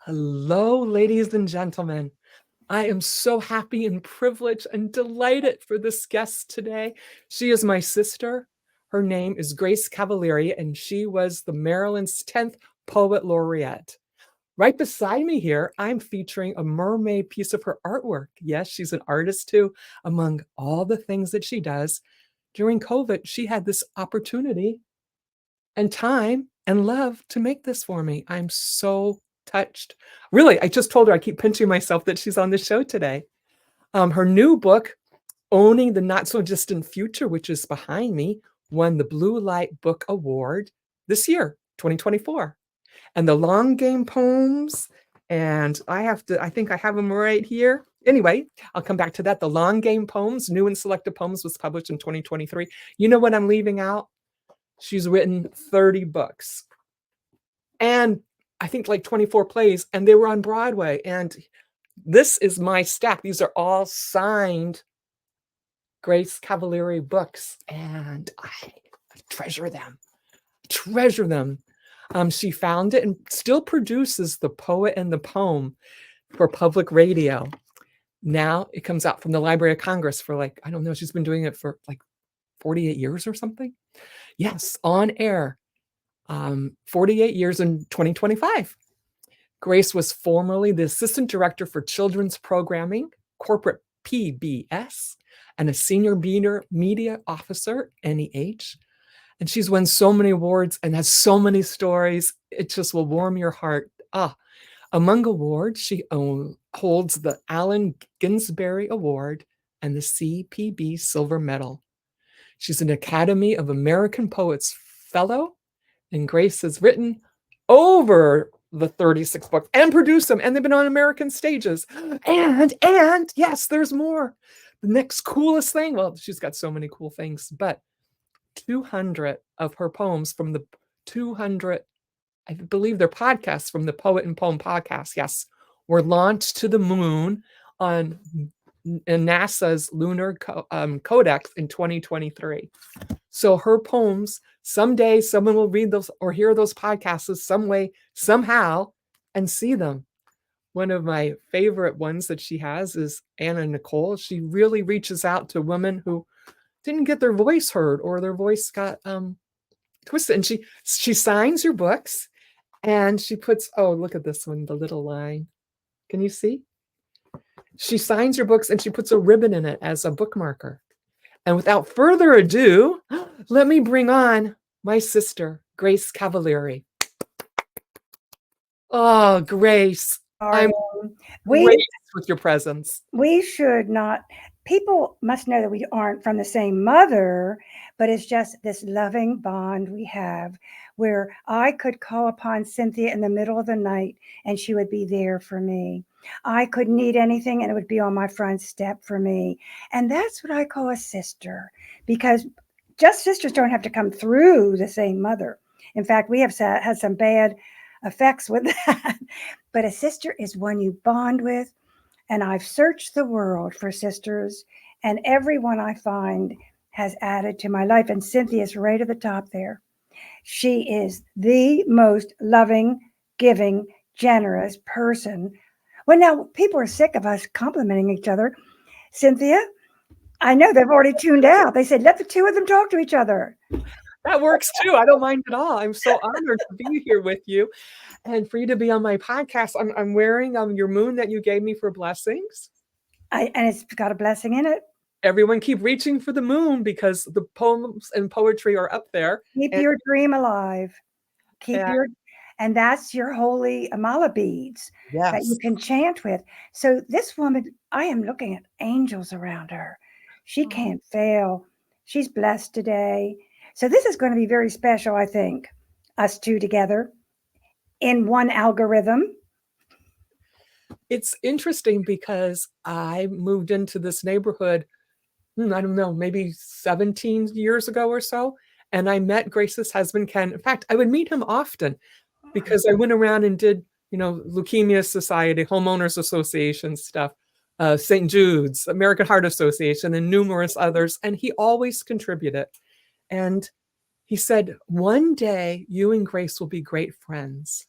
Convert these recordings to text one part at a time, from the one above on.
Hello, ladies and gentlemen. I am so happy and privileged and delighted for this guest today. She is my sister. Her name is Grace Cavalieri, and she was the Maryland's 10th Poet Laureate. Right beside me here, I'm featuring a mermaid piece of her artwork. Yes, she's an artist too. Among all the things that she does, during COVID, she had this opportunity and time and love to make this for me. I'm so touched. Really, I just told her, I keep pinching myself that she's on the show today. Her new book, Owning the Not So Distant Future, which is behind me, won the Blue Light Book Award this year, 2024. And the long game poems, and I think I have them right here. Anyway, I'll come back to that. The long game poems, new and selected poems, was published in 2023. You know what I'm leaving out? She's written 30 books and I think like 24 plays, and they were on Broadway. And this is my stack. These are all signed Grace Cavalieri books, and I treasure them. Treasure them. She found it and still produces The Poet and the Poem for public radio. Now it comes out from the Library of Congress for like, I don't know, she's been doing it for like 48 years or something. Yes, on air. 48 years in 2025. Grace was formerly the Assistant Director for Children's Programming, Corporate PBS, and a Senior Media Officer, NEH. And she's won so many awards and has so many stories. It just will warm your heart. Among awards, she holds the Allen Ginsberg Award and the CPB Silver Medal. She's an Academy of American Poets Fellow, and Grace has written over the 36 books and produced them, and they've been on American stages. And yes, there's more. The next coolest thing, well, she's got so many cool things, but 200 of her poems from the 200, I believe they're podcasts from the Poet and Poem podcast, yes, were launched to the moon on NASA's Lunar Codex in 2023. So her poems, someday someone will read those or hear those podcasts some way, somehow, and see them. One of my favorite ones that she has is Anna Nicole. She really reaches out to women who didn't get their voice heard or their voice got twisted. And she signs your books, and she puts, oh, look at this one, the little line. Can you see? She signs your books and she puts a ribbon in it as a bookmarker. And without further ado, let me bring on my sister, Grace Cavalieri. Oh, Grace, I'm graced with your presence. We should not, people must know that we aren't from the same mother, but it's just this loving bond we have where I could call upon Cynthia in the middle of the night and she would be there for me. I could need anything and it would be on my front step for me. And that's what I call a sister, because just sisters don't have to come through the same mother. In fact, we have had some bad effects with that. But a sister is one you bond with. And I've searched the world for sisters, and everyone I find has added to my life. And Cynthia's right at the top there. She is the most loving, giving, generous person. Well, now people are sick of us complimenting each other. Cynthia, I know they've already tuned out. They said, let the two of them talk to each other. That works too. I don't mind at all. I'm so honored to be here with you and for you to be on my podcast. I'm wearing your moon that you gave me for blessings. And it's got a blessing in it. Everyone keep reaching for the moon because the poems and poetry are up there. Keep your dream alive. And that's your holy Amala beads that you can chant with. So this woman, I am looking at angels around her. She can't fail. She's blessed today. So this is going to be very special, I think, us two together in one algorithm. It's interesting because I moved into this neighborhood, I don't know, maybe 17 years ago or so. And I met Grace's husband, Ken. In fact, I would meet him often because I went around and did, Leukemia Society, Homeowners Association stuff, St. Jude's, American Heart Association, and numerous others. And he always contributed. And he said, one day you and Grace will be great friends.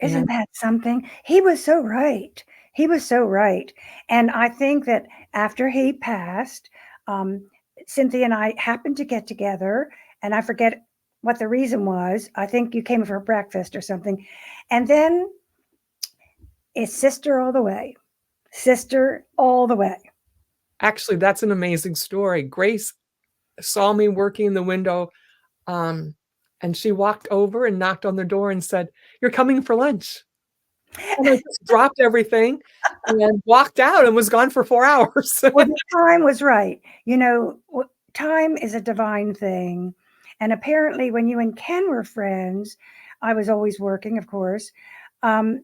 Isn't And that something? He was so right. He was so right. And I think that after he passed, um, Cynthia and I happened to get together, and I forget what the reason was. I think you came for breakfast or something. And then it's sister all the way, sister all the way. actually, that's an amazing story. Grace saw me working in the window, um, and she walked over and knocked on the door and said, "You're coming for lunch." And I just dropped everything and walked out and was gone for 4 hours. Well, the time was right. You know, time is a divine thing. And apparently, when you and Ken were friends, I was always working, of course. Um,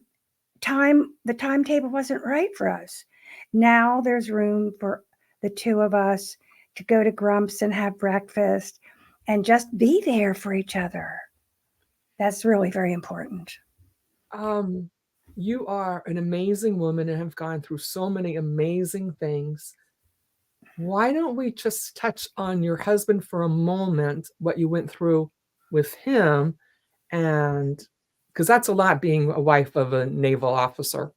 the timetable wasn't right for us. Now there's room for the two of us to go to Grumps and have breakfast and just be there for each other. That's really very important. Um, you are an amazing woman and have gone through so many amazing things. Why don't we just touch on your husband for a moment, what you went through with him, and because that's a lot being a wife of a naval officer.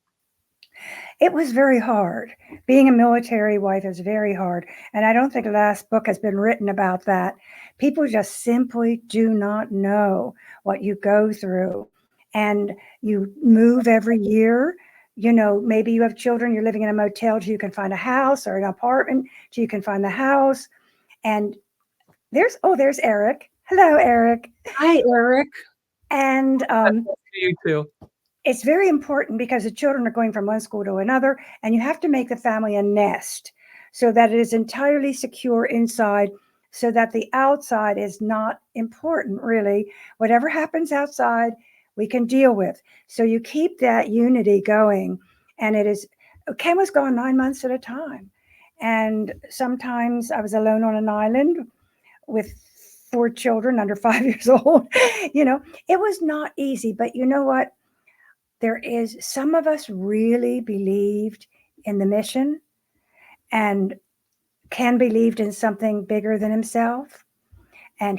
It was very hard. Being a military wife is very hard. And I don't think the last book has been written about that. People just simply do not know what you go through. And you move every year. You know, maybe you have children, you're living in a motel till you can find a house, or an apartment till you can find the house. And there's Eric. Hello, Eric. Hi, Eric. And You too. it's very important because the children are going from one school to another, and you have to make the family a nest so that it is entirely secure inside, so that the outside is not important, really. Whatever happens outside, we can deal with. So you keep that unity going. And Ken was gone 9 months at a time. And sometimes I was alone on an island with 4 children under 5 years old. You know, it was not easy, but you know what? Some of us really believed in the mission, and Ken believed in something bigger than himself. And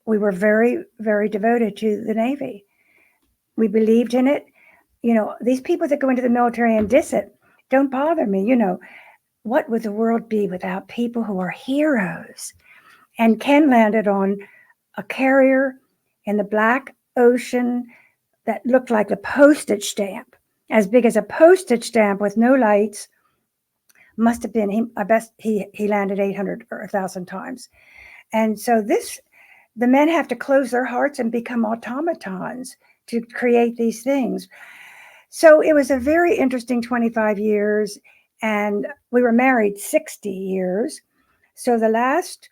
we were very, very devoted to the Navy. We believed in it. You know, these people that go into the military and diss it don't bother me. You know, what would the world be without people who are heroes? And Ken landed on a carrier in the Black Ocean that looked like a postage stamp, as big as a postage stamp with no lights. Must have been him. I bet he landed 800 or 1,000 times. And so the men have to close their hearts and become automatons to create these things. So it was a very interesting 25 years, and we were married 60 years. So the last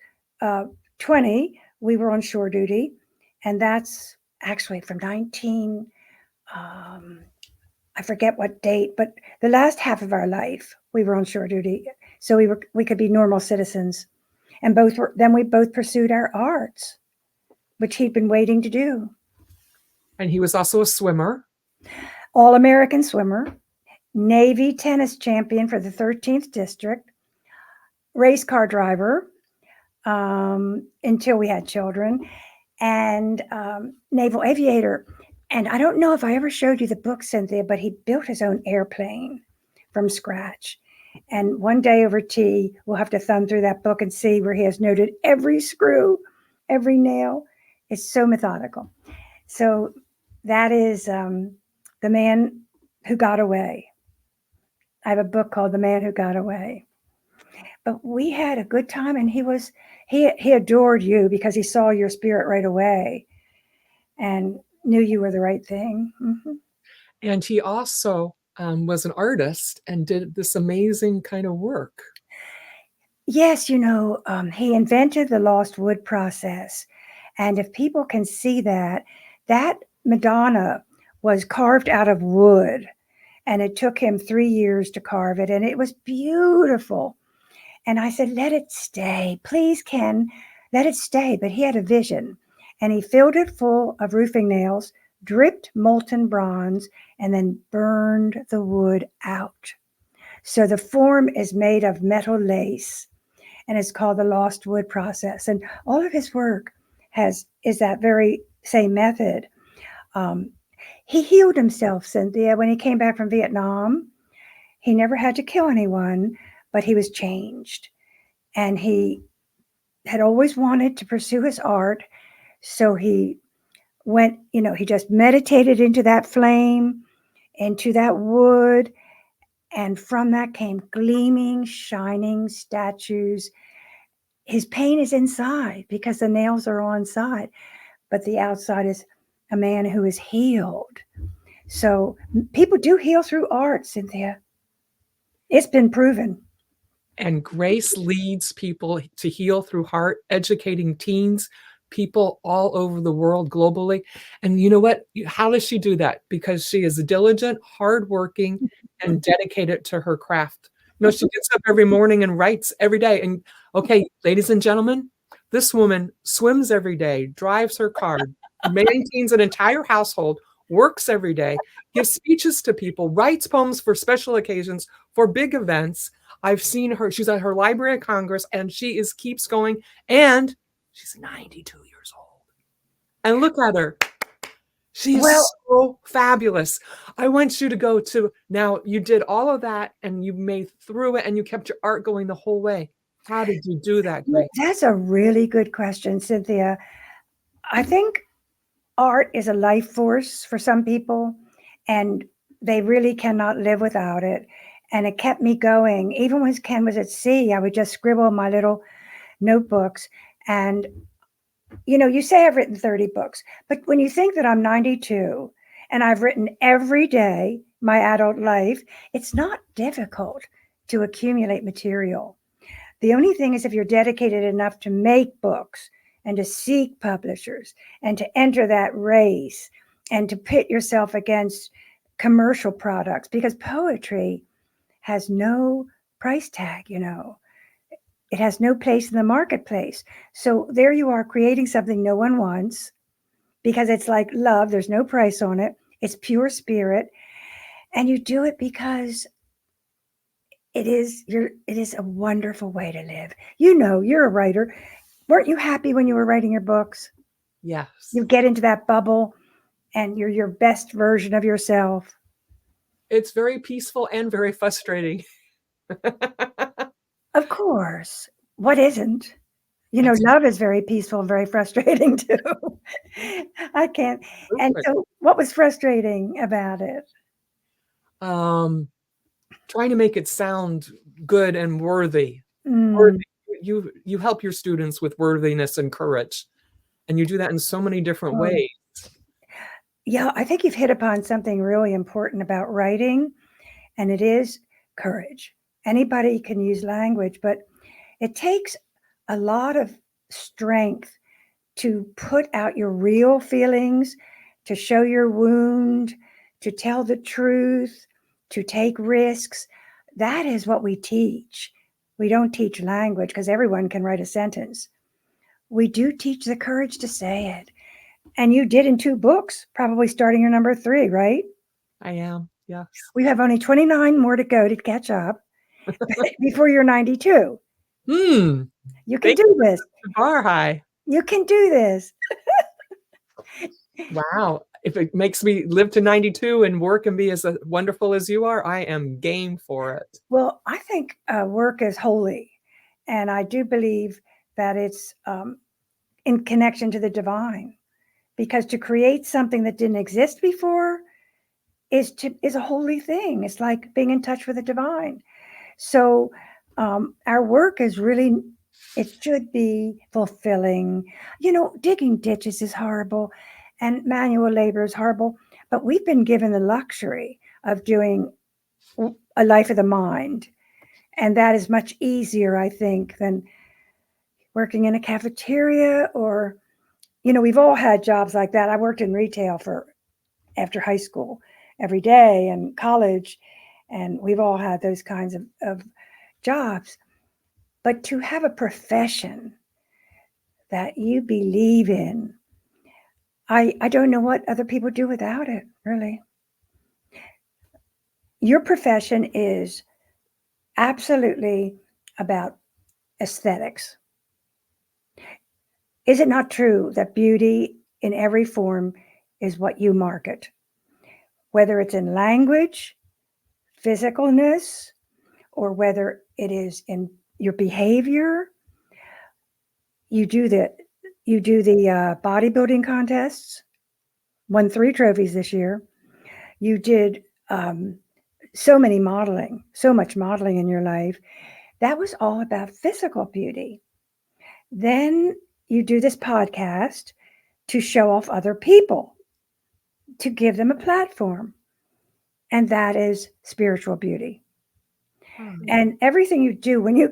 20, we were on shore duty, and that's actually from 19, I forget what date, but the last half of our life, we were on shore duty. So we could be normal citizens. And we both pursued our arts, which he'd been waiting to do. And he was also a swimmer. All-American swimmer, Navy tennis champion for the 13th district, race car driver, until we had children, and naval aviator. And I don't know if I ever showed you the book, Cynthia, but he built his own airplane from scratch. And one day over tea, we'll have to thumb through that book and see where he has noted every screw, every nail. It's so methodical. So that is The Man Who Got Away. I have a book called The Man Who Got Away. But we had a good time, and he adored you because he saw your spirit right away and knew you were the right thing. Mm-hmm. And he also was an artist and did this amazing kind of work. Yes, you know, he invented the lost wood process. And if people can see that Madonna was carved out of wood, and it took him 3 years to carve it, and it was beautiful. And I said, let it stay. Please, Ken, let it stay. But he had a vision, and he filled it full of roofing nails, dripped molten bronze, and then burned the wood out. So the form is made of metal lace, and it's called the lost wood process. And all of his work is that very same method. He healed himself, Cynthia, when he came back from Vietnam. He never had to kill anyone, but he was changed. And he had always wanted to pursue his art. So he went, he just meditated into that flame, into that wood. And from that came gleaming, shining statues. His pain is inside because the nails are on side, but the outside is a man who is healed. So people do heal through art, Cynthia. It's been proven. And Grace leads people to heal through heart, educating teens, people all over the world globally. And you know what? How does she do that? Because she is diligent, hardworking, and dedicated to her craft. She gets up every morning and writes every day. And okay, ladies and gentlemen, this woman swims every day, drives her car, maintains an entire household, works every day, gives speeches to people, writes poems for special occasions, for big events. I've seen her. She's at her Library of Congress, and she keeps going. And she's 92 years old. And look at her. She is so fabulous. I want you to go to, now you did all of that and you made through it and you kept your art going the whole way. How did you do that, Grace? That's a really good question, Cynthia. I think art is a life force for some people, and they really cannot live without it. And it kept me going. Even when Ken was at sea, I would just scribble in my little notebooks. And, you say I've written 30 books, but when you think that I'm 92 and I've written every day my adult life, it's not difficult to accumulate material. The only thing is if you're dedicated enough to make books and to seek publishers and to enter that race and to pit yourself against commercial products, because poetry has no price tag, It has no place in the marketplace. So there you are creating something no one wants because it's like love. There's no price on it. It's pure spirit. And you do it because it is a wonderful way to live. You're a writer. Weren't you happy when you were writing your books? Yes. You get into that bubble and you're your best version of yourself. It's very peaceful and very frustrating. Of course. What isn't? Love is very peaceful and very frustrating too. I can't. And so what was frustrating about it? Trying to make it sound good and worthy. Worthy. You help your students with worthiness and courage. And you do that in so many different ways. Yeah, I think you've hit upon something really important about writing, and it is courage. Anybody can use language, but it takes a lot of strength to put out your real feelings, to show your wound, to tell the truth, to take risks. That is what we teach. We don't teach language because everyone can write a sentence. We do teach the courage to say it. And you did in 2 books, probably starting your number 3, right? I am, yes. We have only 29 more to go to catch up before you're 92. You can do this. Bar high. You can do this. Wow. If it makes me live to 92 and work and be as wonderful as you are, I am game for it. Well, I think work is holy. And I do believe that it's in connection to the divine. Because to create something that didn't exist before is a holy thing. It's like being in touch with the divine. So our work is really, it should be fulfilling. Digging ditches is horrible and manual labor is horrible, but we've been given the luxury of doing a life of the mind. And that is much easier, I think, than working in a cafeteria or, we've all had jobs like that. I worked in retail after high school every day and college, and we've all had those kinds of jobs. But to have a profession that you believe in, I don't know what other people do without it, really. Your profession is absolutely about aesthetics. Is it not true that beauty in every form is what you market? whether it's in language, physicalness, or whether it is in your behavior. You do the bodybuilding contests, won 3 trophies this year. You did so much modeling in your life. That was all about physical beauty. Then you do this podcast to show off other people, to give them a platform. And that is spiritual beauty. And everything you do, when you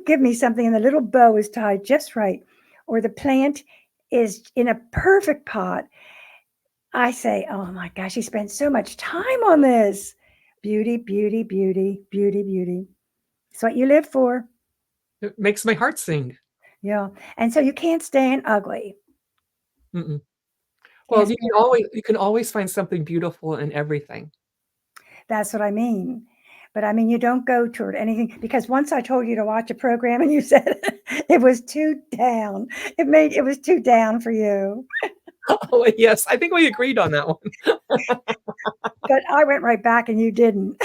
give me something and the little bow is tied just right, or the plant is in a perfect pot, I say, oh my gosh, he spent so much time on this. Beauty, beauty, beauty, beauty, beauty. It's what you live for. It makes my heart sing. Yeah. And so you can't stand ugly. Mm-mm. Well, you can always find something beautiful in everything. That's what I mean. But I mean, you don't go toward anything, because once I told you to watch a program and you said it was too down. It was too down for you. Oh, yes. I think we agreed on that one. But I went right back and you didn't.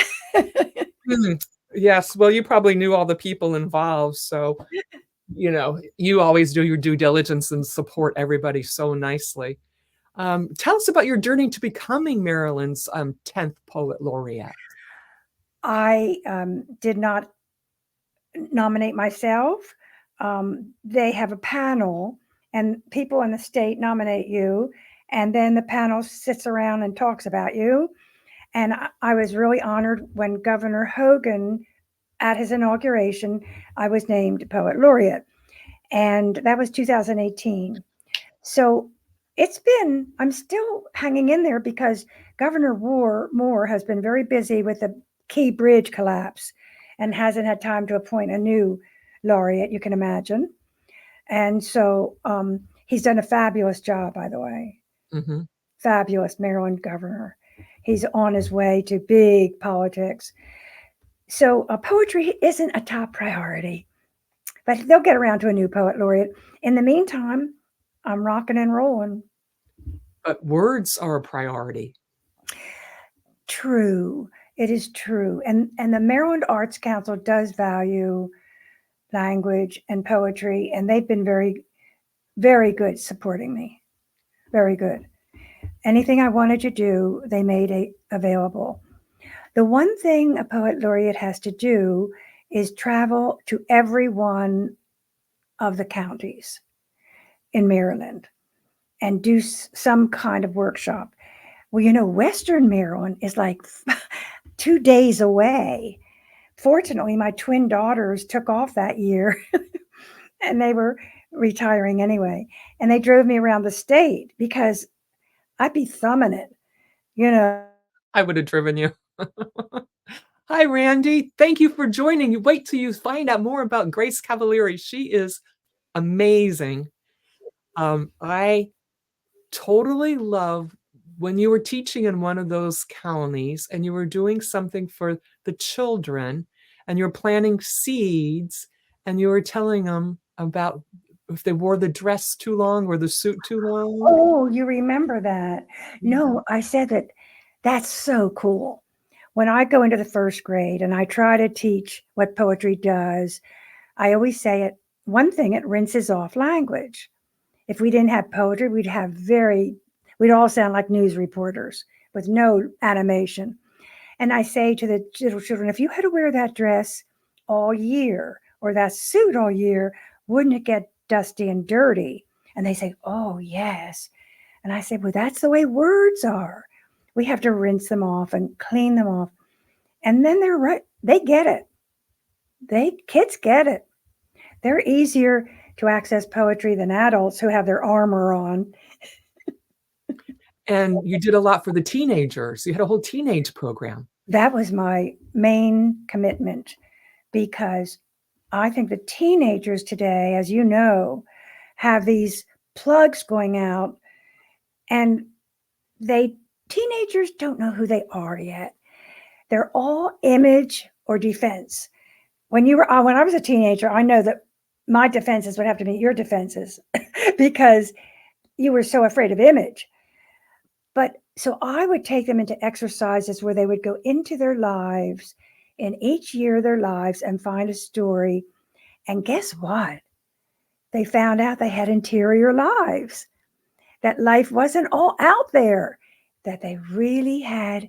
Yes. Well, you probably knew all the people involved. So, you always do your due diligence and support everybody so nicely. Tell us about your journey to becoming Maryland's 10th Poet Laureate. I did not nominate myself. They have a panel, and people in the state nominate you, and then the panel sits around and talks about you. And I was really honored when Governor Hogan, at his inauguration, I was named Poet Laureate. And that was 2018. So I'm still hanging in there because Governor Moore has been very busy with the Key Bridge collapse and hasn't had time to appoint a new laureate, you can imagine. And so he's done a fabulous job, by the way. Mm-hmm. Fabulous Maryland governor. He's on his way to big politics. So poetry isn't a top priority, but they'll get around to a new poet laureate. In the meantime, I'm rocking and rolling. But words are a priority. True. It is true. And the Maryland Arts Council does value language and poetry, and they've been very, very good supporting me. Very good. Anything I wanted to do, they made it available. The one thing a poet laureate has to do is travel to every one of the counties in Maryland and do some kind of workshop. Well, Western Maryland is like 2 days away. Fortunately, my twin daughters took off that year and they were retiring anyway. And they drove me around the state because I'd be thumbing it. I would have driven you. Hi, Randy. Thank you for joining. You wait till you find out more about Grace Cavalieri. She is amazing. I totally love when you were teaching in one of those counties and you were doing something for the children and you were planting seeds and you were telling them about if they wore the dress too long or the suit too long. Oh, you remember that? No, I said that's so cool. When I go into the first grade and I try to teach what poetry does, I always say one thing, it rinses off language. If we didn't have poetry, we'd all sound like news reporters with no animation. And I say to the little children, if you had to wear that dress all year or that suit all year, wouldn't it get dusty and dirty? And they say, oh, yes. And I say, well, that's the way words are. We have to rinse them off and clean them off. And then they're right. They get it. Kids get it. They're easier to access poetry than adults who have their armor on. And you did a lot for the teenagers. You had a whole teenage program. That was my main commitment because I think the teenagers today, as you know, have these plugs going out and teenagers don't know who they are yet. They're all image or defense. When I was a teenager, I know that my defenses would have to meet your defenses because you were so afraid of image. But So I would take them into exercises where they would go into their lives in each year of their lives and find a story. And guess what? They found out they had interior lives, that life wasn't all out there, that they really had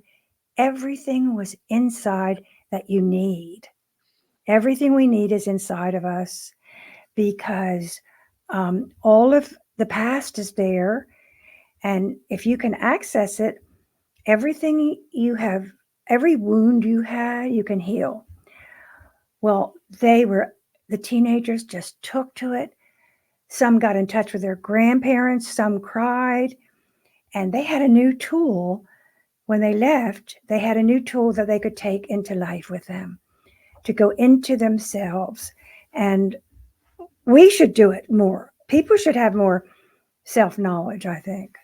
everything was inside that you need. Everything we need is inside of us because all of the past is there. And if you can access it, everything you have, every wound you had, you can heal. Well, the teenagers just took to it. Some got in touch with their grandparents, some cried, and they had a new tool. When they left, they had a new tool that they could take into life with them to go into themselves. And we should do it more. People should have more self-knowledge, I think.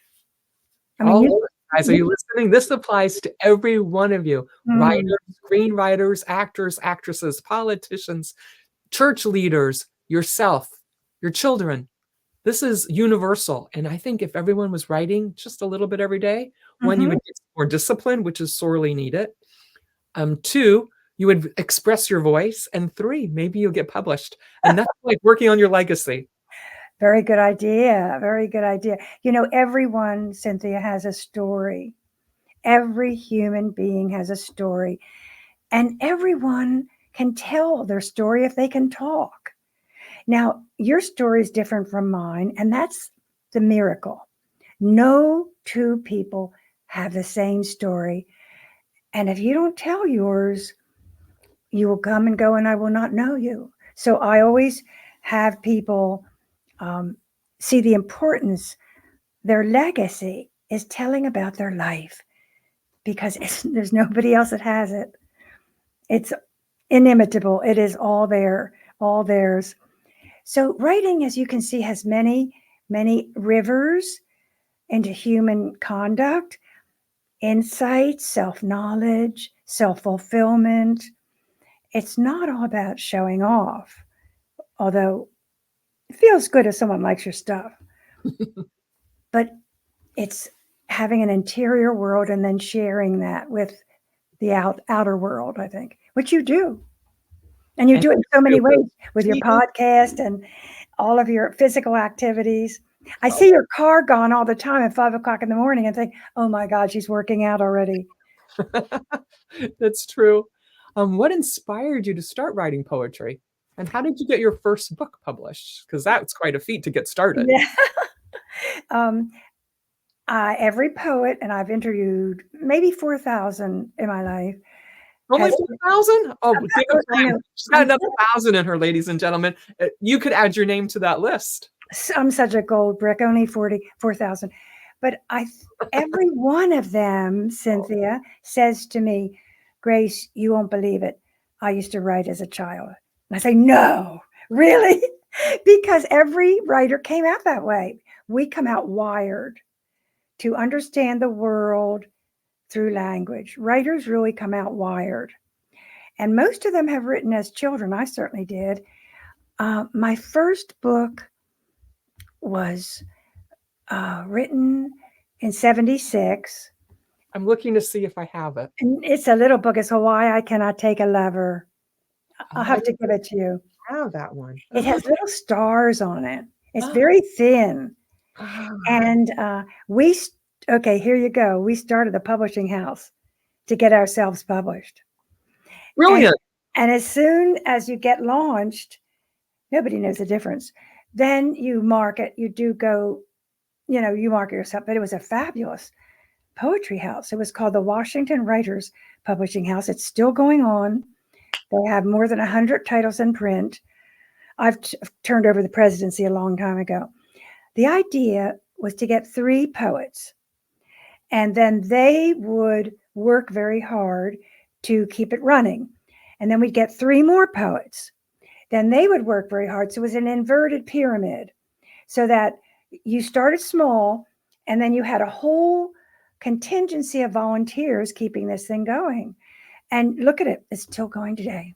I mean, guys, are you listening? This applies to every one of you. Writers, screenwriters, actors, actresses, politicians, church leaders, yourself, your children. This is universal. And I think if everyone was writing just a little bit every day, one, you would get more discipline, which is sorely needed. Two, you would express your voice. And three, maybe you'll get published. And that's like working on your legacy. Very good idea. Very good idea. You know, everyone, Cynthia, has a story. Every human being has a story. And everyone can tell their story if they can talk. Now, your story is different from mine, and that's the miracle. No two people have the same story. And if you don't tell yours, you will come and go, and I will not know you. So I always have people see the importance. Their legacy is telling about their life because there's nobody else that has it. It's inimitable. It is all there, all theirs. So writing, as you can see, has many, many rivers into human conduct, insight, self-knowledge, self-fulfillment. It's not all about showing off, although it feels good if someone likes your stuff. But it's having an interior world and then sharing that with the outer world, I think, which you do. And you do it in so many ways with your podcast and all of your physical activities. I see your car gone all the time at 5 o'clock in the morning and think, oh my God, she's working out already. That's true. What inspired you to start writing poetry? And how did you get your first book published? Because that's quite a feat to get started. Yeah. Every poet, and I've interviewed maybe 4,000 in my life. Only 4,000? Oh, she's got another 1,000 in her, ladies and gentlemen. You could add your name to that list. I'm such a gold brick, only 44,000. But every one of them, Cynthia, says to me, Grace, you won't believe it. I used to write as a child. And I say, no, really? Because every writer came out that way. We come out wired to understand the world through language. Writers really come out wired. And most of them have written as children. I certainly did. My first book was written in 1976. I'm looking to see if I have it. And it's a little book. It's Why I Cannot Take a Lover. I'll have to give it to you. I have that one. It has little stars on it. It's very thin. And okay, here you go. We started a publishing house to get ourselves published. Brilliant. And as soon as you get launched, nobody knows the difference. Then you market, you market yourself. But it was a fabulous poetry house. It was called the Washington Writers Publishing House. It's still going on. They have more than 100 titles in print. I've turned over the presidency a long time ago. The idea was to get 3 poets, and then they would work very hard to keep it running. And then we'd get 3 more poets. Then they would work very hard. So it was an inverted pyramid, so that you started small, and then you had a whole contingency of volunteers keeping this thing going. And look at it, it's still going today.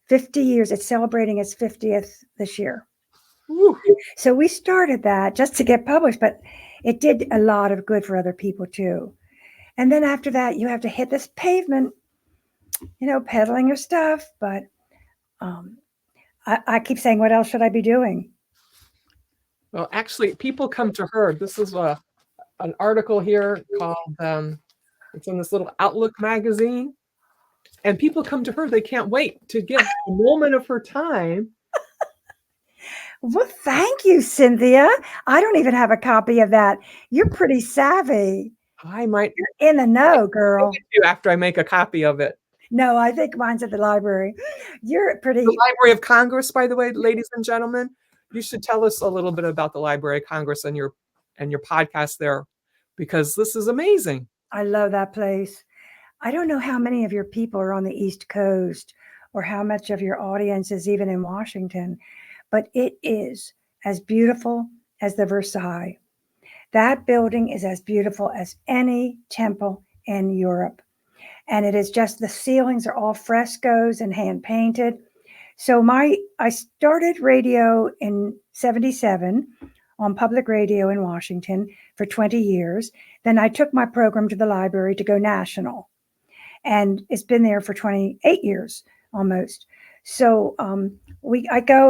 50 years, it's celebrating its 50th this year. Woo. So we started that just to get published, but it did a lot of good for other people too. And then after that, you have to hit this pavement, peddling your stuff. But um, I keep saying, what else should I be doing? Well, actually, people come to her. This is an article here called, it's in this little Outlook magazine. And people come to her. They can't wait to give a moment of her time. Well, thank you, Cynthia. I don't even have a copy of that. You're pretty savvy. I might You're in the know, girl. you after I make a copy of it. No, I think mine's at the library. You're pretty. The Library of Congress, by the way, ladies and gentlemen, you should tell us a little bit about the Library of Congress and your podcast there, because this is amazing. I love that place. I don't know how many of your people are on the East Coast or how much of your audience is even in Washington, but it is as beautiful as the Versailles. That building is as beautiful as any temple in Europe. And it is just, the ceilings are all frescoes and hand painted. So I started radio in 77 on public radio in Washington for 20 years. Then I took my program to the library to go national. And it's been there for 28 years almost. So I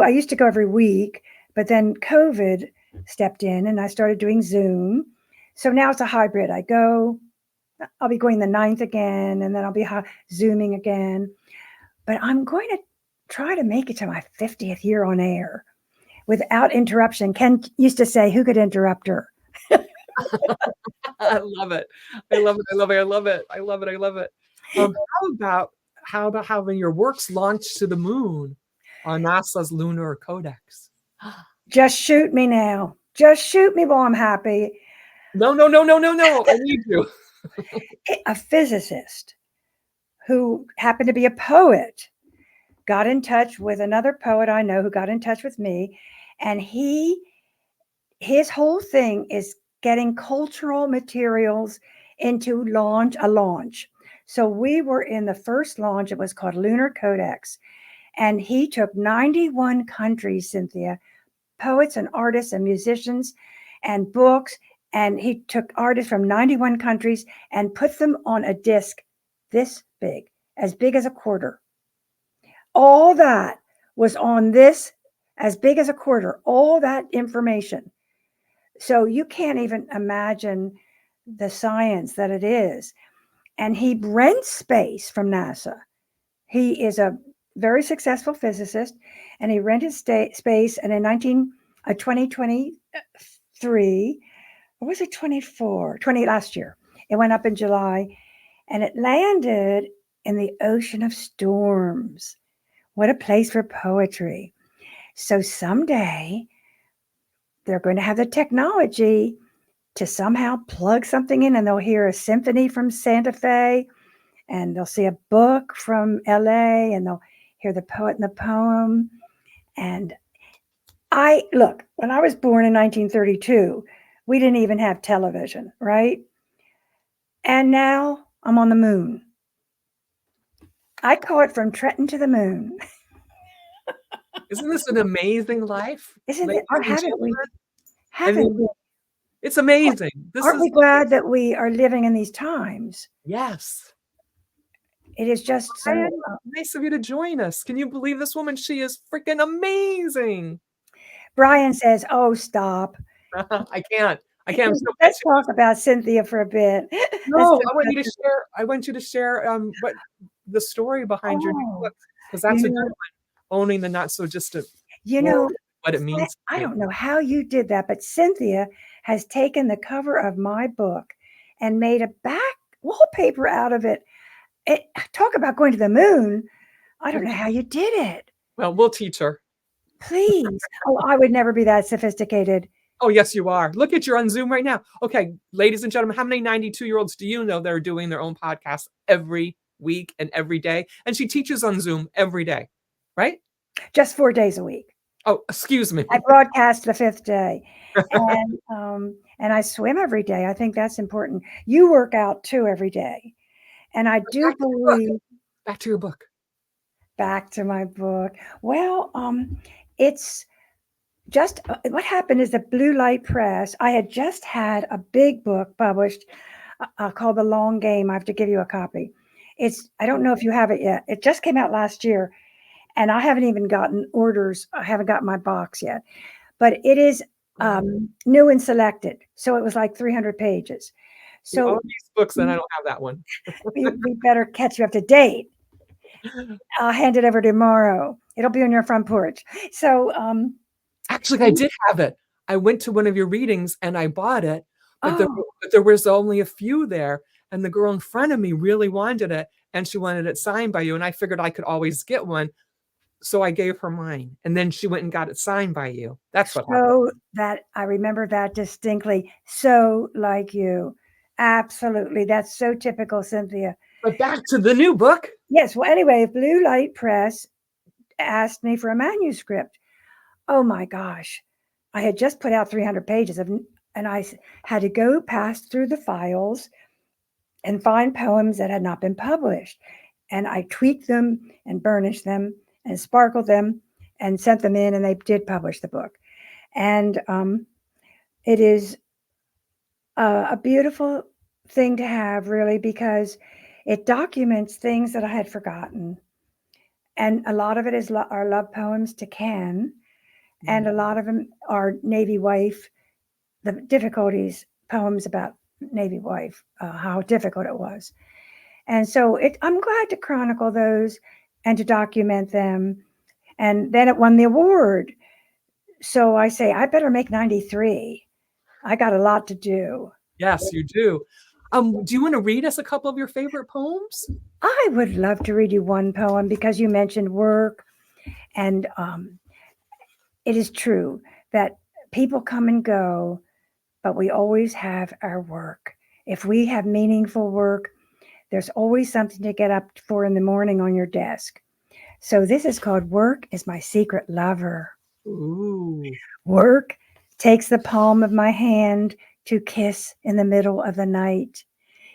used to go every week, but then COVID stepped in and I started doing Zoom. So now it's a hybrid. I'll be going the 9th again, and then I'll be Zooming again. But I'm going to try to make it to my 50th year on air without interruption. Ken used to say, who could interrupt her? I love it. I love it. I love it. I love it. I love it. I love it. How about having your works launched to the moon on NASA's Lunar Codex? Just shoot me now. Just shoot me while I'm happy. No. I need you. A physicist who happened to be a poet got in touch with another poet I know who got in touch with me. And his whole thing is getting cultural materials into a launch. So we were in the first launch. It was called Lunar Codex. And he took 91 countries, Cynthia, poets and artists and musicians and books. And he took artists from 91 countries and put them on a disc this big, as big as a quarter. All that was on this, as big as a quarter, all that information. So you can't even imagine the science that it is. And he rents space from NASA. He is a very successful physicist, and he rented space. And in 2023, or was it 20 last year, it went up in July, and it landed in the ocean of storms. What a place for poetry. So someday they're going to have the technology to somehow plug something in, and they'll hear a symphony from Santa Fe, and they'll see a book from LA, and they'll hear the poet and the poem. And when I was born in 1932, we didn't even have television, right? And now I'm on the moon. I call it from Trenton to the moon. Isn't this an amazing life? Isn't it? Or haven't we? It's amazing. Aren't we glad that we are living in these times? Yes. It is just so nice of you to join us. Can you believe this woman? She is freaking amazing. Brian says, "Oh, stop." I can't. Let's talk about Cynthia for a bit. No, I want you to share what the story behind your new book, because that's a good one. Owning the not so distant. What it means. I don't know how you did that, but Cynthia has taken the cover of my book and made a back wallpaper out of it. Talk about going to the moon. I don't know how you did it. Well, we'll teach her. Please. Oh, I would never be that sophisticated. Oh, yes, you are. Look at, you're on Zoom right now. Okay, ladies and gentlemen, how many 92-year-olds do you know that are doing their own podcasts every week and every day? And she teaches on Zoom every day, right? Just 4 days a week. Oh, excuse me. I broadcast the 5th day. And I swim every day. I think that's important. You work out too every day. And I do believe. Back to your book. Back to my book. Well, it's just what happened is the Blue Light Press. I had just had a big book published called The Long Game. I have to give you a copy. I don't know if you have it yet. It just came out last year, and I haven't even gotten orders. I haven't got my box yet, but it is new and selected. So it was like 300 pages. You own So these books, and I don't have that one. we better catch you up to date. I'll hand it over tomorrow. It'll be on your front porch. So, Actually, I did have it. I went to one of your readings and I bought it, but oh, there was only a few there. And the girl in front of me really wanted it, and she wanted it signed by you. And I figured I could always get one. So I gave her mine. And then she went and got it signed by you. That's what happened. so that I remember that distinctly. So like you. Absolutely. That's so typical, Cynthia. But back to the new book. Yes. Well, anyway, Blue Light Press asked me for a manuscript. Oh my gosh. I had just put out 300 pages and I had to go past through the files and find poems that had not been published. And I tweaked them and burnished them and sparkled them and sent them in, and they did publish the book. And it is a beautiful thing to have, really, because it documents things that I had forgotten. And a lot of it are love poems to Ken, and a lot of them are Navy wife, the difficulties, poems about Navy wife, how difficult it was. And so I'm glad to chronicle those and to document them. And then it won the award. So I say, I better make 93. I got a lot to do. Yes, you do. Do you want to read us a couple of your favorite poems? I would love to read you one poem because you mentioned work. And it is true that people come and go, but we always have our work. If we have meaningful work, there's always something to get up for in the morning on your desk. So this is called Work is My Secret Lover. Ooh. Work takes the palm of my hand to kiss in the middle of the night.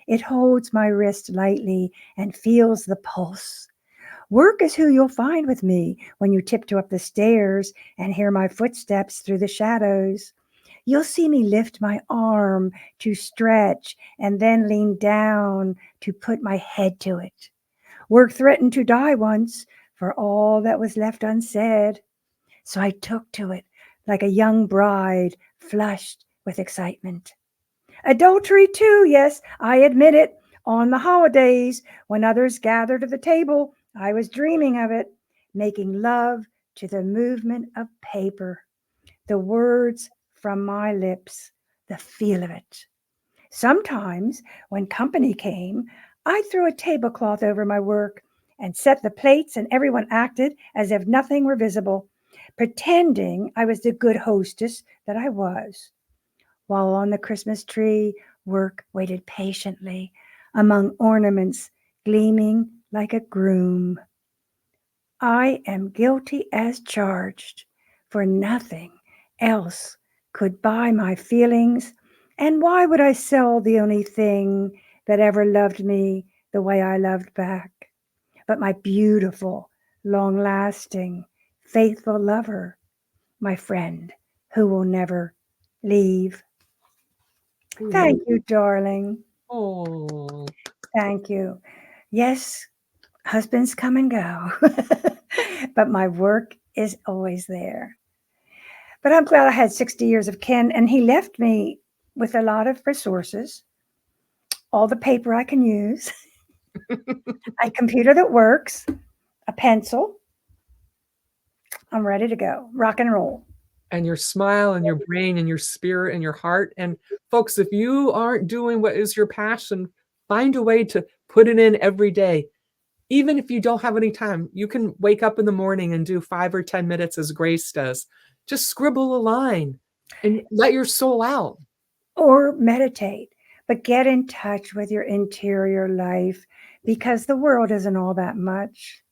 It holds my wrist lightly and feels the pulse. Work is who you'll find with me when you tiptoe up the stairs and hear my footsteps through the shadows. You'll see me lift my arm to stretch and then lean down to put my head to it. Work threatened to die once for all that was left unsaid. So I took to it like a young bride flushed with excitement. Adultery, too, yes, I admit it. On the holidays, when others gathered at the table, I was dreaming of it, making love to the movement of paper, the words from my lips, the feel of it. Sometimes, when company came, I threw a tablecloth over my work and set the plates, and everyone acted as if nothing were visible, pretending I was the good hostess that I was. While on the Christmas tree, work waited patiently among ornaments gleaming like a groom. I am guilty as charged, for nothing else could buy my feelings. And why would I sell the only thing that ever loved me the way I loved back? But my beautiful, long lasting, faithful lover, my friend who will never leave. Thank you, darling. Oh. Thank you. Yes, husbands come and go, but my work is always there. But I'm glad I had 60 years of Ken, and he left me with a lot of resources, all the paper I can use, a computer that works, a pencil. I'm ready to go, rock and roll. And your smile and your brain and your spirit and your heart. And folks, if you aren't doing what is your passion, find a way to put it in every day. Even if you don't have any time, you can wake up in the morning and do 5 or 10 minutes as Grace does. Just scribble a line and let your soul out. Or meditate, but get in touch with your interior life, because the world isn't all that much.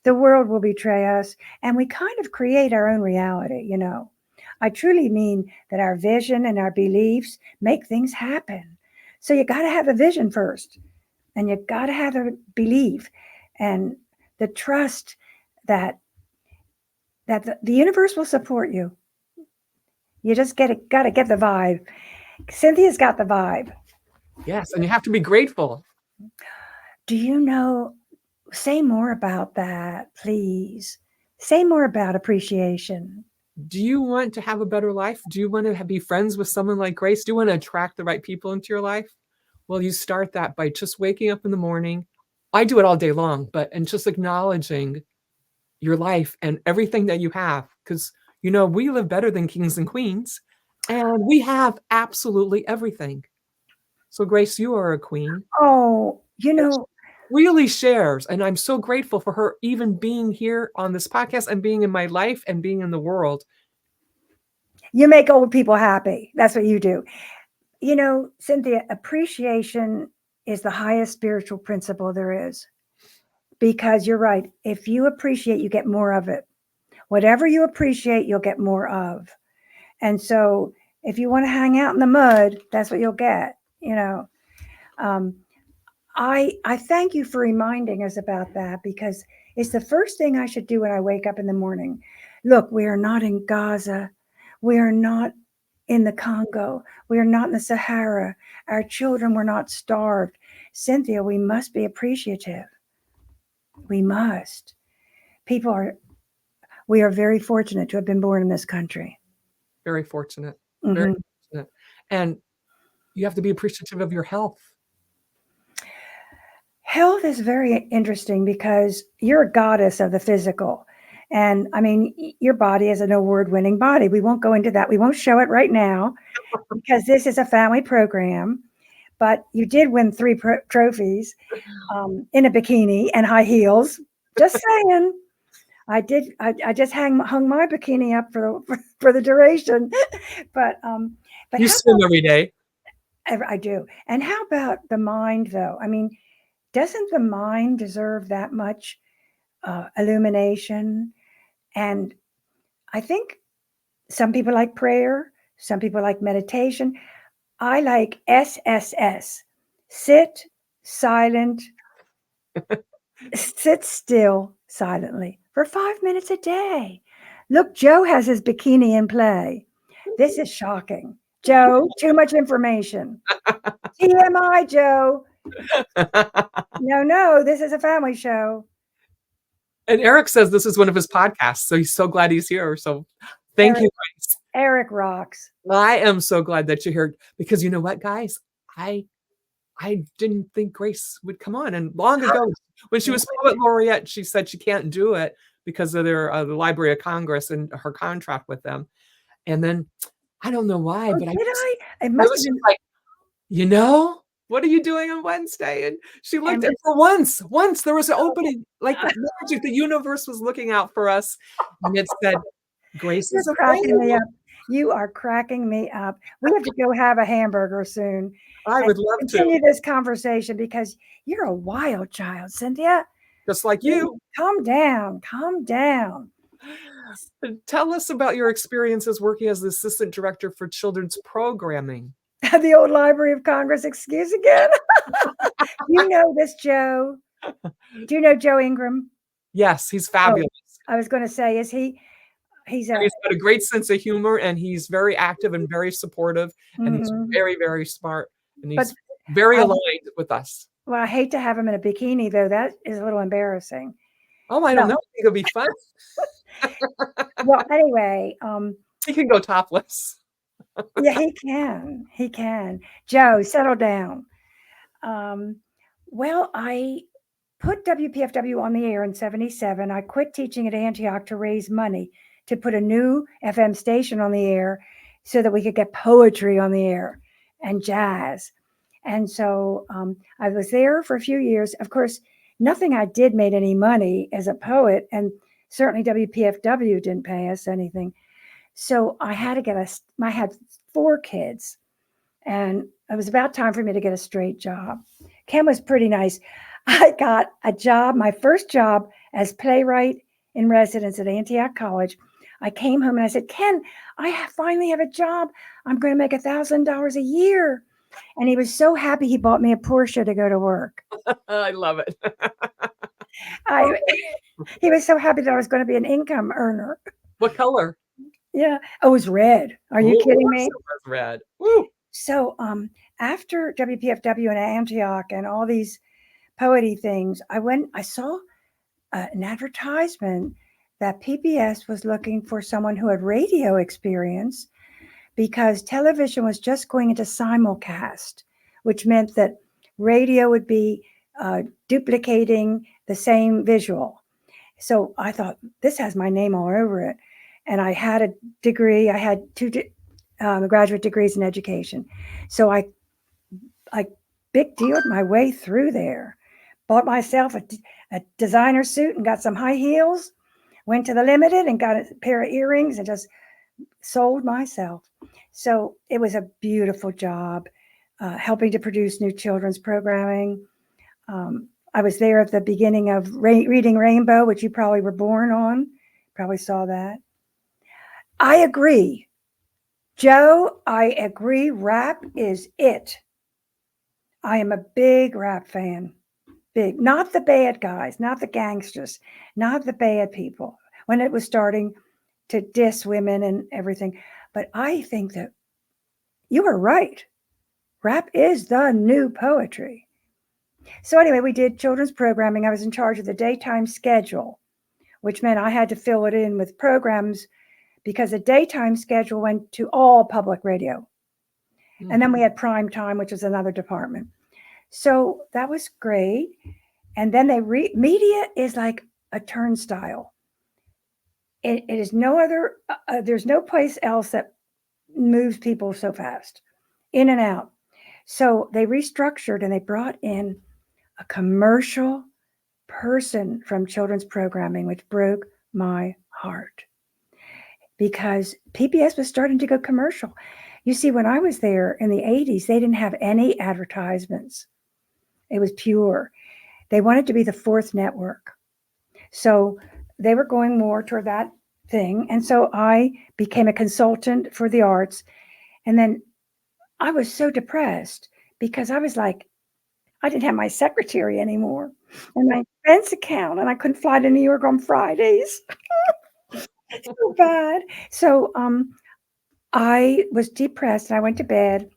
The world will betray us, and we kind of create our own reality, you know. I truly mean that our vision and our beliefs make things happen. So you got to have a vision first, and you got to have a belief and the trust that the universe will support you. You just got to get the vibe. Cynthia's got the vibe. Yes, and you have to be grateful. Do you know, say more about that, please. Say more about appreciation. Do you want to have a better life? Do you want to be friends with someone like Grace? Do you want to attract the right people into your life? Well, you start that by just waking up in the morning. I do it all day long, and just acknowledging your life and everything that you have. Because, we live better than kings and queens, and we have absolutely everything. So, Grace, you are a queen. Oh, And she really shares. And I'm so grateful for her even being here on this podcast and being in my life and being in the world. you make old people happy. That's what you do. Cynthia, appreciation is the highest spiritual principle there is. Because you're right. If you appreciate, you get more of it. Whatever you appreciate, you'll get more of. And so if you want to hang out in the mud, that's what you'll get. I thank you for reminding us about that, because it's the first thing I should do when I wake up in the morning. Look, we are not in Gaza. We are not in the Congo. We are not in the Sahara. Our children were not starved. Cynthia, we must be appreciative. We must. We are very fortunate to have been born in this country. Very fortunate. Mm-hmm. Very fortunate. And you have to be appreciative of your health. Health is very interesting because you're a goddess of the physical. And I mean, your body is an award-winning body. We won't go into that. We won't show it right now because this is a family program. But you did win 3 trophies in a bikini and high heels. Just saying. I did. I just hung my bikini up for the duration. But you swim every day. I do. And how about the mind, though? I mean, doesn't the mind deserve that much illumination? And I think some people like prayer, some people like meditation. I like SSS, sit silent, sit still silently for 5 minutes a day. Look, Joe has his bikini in play. This is shocking. Joe, too much information. TMI, Joe. No, this is a family show. And Eric says this is one of his podcasts, so he's so glad he's here. So thank you, Grace. Eric rocks. I am so glad that you're here, because you know what, guys? I didn't think Grace would come on. And long ago, when she was Poet Laureate, she said she can't do it because of the Library of Congress and her contract with them. And then I don't know why, but It must have been like, what are you doing on Wednesday? And she looked, and for once there was an opening, like magic. The universe was looking out for us, and it said, Grace is cracking me up. You are cracking me up. We have to go have a hamburger soon. I would love to continue this conversation, because you're a wild child, Cynthia. Just like you. Calm down. Calm down. Tell us about your experiences working as the assistant director for children's programming. The old Library of Congress excuse again. You know this, Joe. Do you know Joe Ingram? Yes, he's fabulous. I was going to say, is he? He's got a great sense of humor, and he's very active and very supportive, and he's very, very smart, and he's very aligned with us. Well, I hate to have him in a bikini, though. That is a little embarrassing. Oh, I don't know. I think it'll be fun. Well, anyway, he can go topless. Yeah, he can. He can. Joe, settle down. Well, I put WPFW on the air in 1977. I quit teaching at Antioch to raise money to put a new FM station on the air so that we could get poetry on the air and jazz. And so I was there for a few years. Of course, nothing I did made any money as a poet, and certainly WPFW didn't pay us anything. So I had to I had 4 kids, and it was about time for me to get a straight job. Ken was pretty nice. I got a job, my first job as playwright in residence at Antioch College. I came home and I said, Ken, I finally have a job. I'm going to make $1,000 a year. And he was so happy he bought me a Porsche to go to work. I love it. He was so happy that I was going to be an income earner. What color? Yeah. Oh, it was red. Are you kidding me? It was red. Woo. So after WPFW and Antioch and all these poety things, I saw an advertisement that PBS was looking for someone who had radio experience because television was just going into simulcast, which meant that radio would be duplicating the same visual. So I thought, this has my name all over it. And I had a degree. I had two graduate degrees in education. So I big dealed my way through there. Bought myself a designer suit and got some high heels. Went to the Limited and got a pair of earrings and just sold myself. So it was a beautiful job, helping to produce new children's programming. I was there at the beginning of Reading Rainbow, which you probably were born on. Probably saw that. I agree. Joe, I agree. Rap is it. I am a big rap fan. Big. Not the bad guys, not the gangsters, not the bad people. When it was starting to diss women and everything. But I think that you are right. Rap is the new poetry. So anyway, we did children's programming. I was in charge of the daytime schedule, which meant I had to fill it in with programs because the daytime schedule went to all public radio. Mm-hmm. And then we had prime time, which was another department. So that was great. And then media is like a turnstile. It is no other, there's no place else that moves people so fast, in and out. So they restructured and they brought in a commercial person from children's programming, which broke my heart because PBS was starting to go commercial. You see, when I was there in the 80s, they didn't have any advertisements. It was pure. They wanted to be the fourth network. So they were going more toward that thing. And so I became a consultant for the arts. And then I was so depressed because I was like, I didn't have my secretary anymore and my expense account, and I couldn't fly to New York on Fridays. So bad. So I was depressed and I went to bed